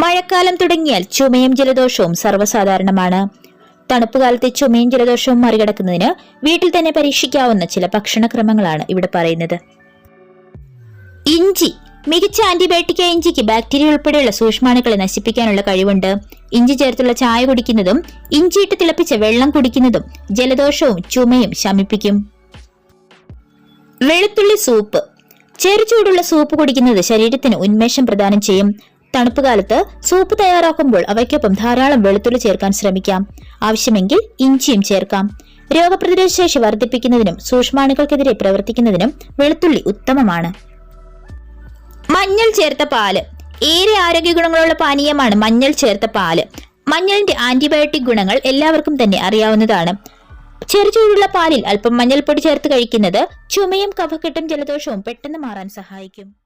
മഴക്കാലം തുടങ്ങിയാൽ ചുമയും ജലദോഷവും സർവ്വസാധാരണമാണ്. തണുപ്പുകാലത്തെ ചുമയും ജലദോഷവും മറികടക്കുന്നതിന് വീട്ടിൽ തന്നെ പരീക്ഷിക്കാവുന്ന ചില ഭക്ഷണക്രമങ്ങളാണ് ഇവിടെ പറയുന്നത്. ഇഞ്ചി. മികച്ച ആന്റിബയോട്ടിക്കായ ഇഞ്ചിക്ക് ബാക്ടീരിയ ഉൾപ്പെടെയുള്ള സൂക്ഷ്മാണുക്കളെ നശിപ്പിക്കാനുള്ള കഴിവുണ്ട്. ഇഞ്ചി ചേർത്തുള്ള ചായ കുടിക്കുന്നതും ഇഞ്ചിയിട്ട് തിളപ്പിച്ച വെള്ളം കുടിക്കുന്നതും ജലദോഷവും ചുമയും ശമിപ്പിക്കും. വെളുത്തുള്ളി സൂപ്പ്. ചെറുചൂടുള്ള സൂപ്പ് കുടിക്കുന്നത് ശരീരത്തിന് ഉന്മേഷം പ്രദാനം ചെയ്യും. തണുപ്പുകാലത്ത് സൂപ്പ് തയ്യാറാക്കുമ്പോൾ അവയ്ക്കൊപ്പം ധാരാളം വെളുത്തുള്ളി ചേർക്കാൻ ശ്രമിക്കാം. ആവശ്യമെങ്കിൽ ഇഞ്ചിയും ചേർക്കാം. രോഗപ്രതിരോധ ശേഷി വർദ്ധിപ്പിക്കുന്നതിനും സൂക്ഷ്മാണുക്കൾക്കെതിരെ പ്രവർത്തിക്കുന്നതിനും വെളുത്തുള്ളി ഉത്തമമാണ്. മഞ്ഞൾ ചേർത്ത പാല്. ഏറെ ആരോഗ്യ ഗുണങ്ങളുള്ള പാനീയമാണ് മഞ്ഞൾ ചേർത്ത പാല്. മഞ്ഞളിന്റെ ആന്റിബയോട്ടിക് ഗുണങ്ങൾ എല്ലാവർക്കും തന്നെ അറിയാവുന്നതാണ്. ചെറുചൂടുള്ള പാലിൽ അല്പം മഞ്ഞൾപ്പൊടി ചേർത്ത് കഴിക്കുന്നത് ചുമയും കഫക്കെട്ടും ജലദോഷവും പെട്ടെന്ന് മാറാൻ സഹായിക്കും.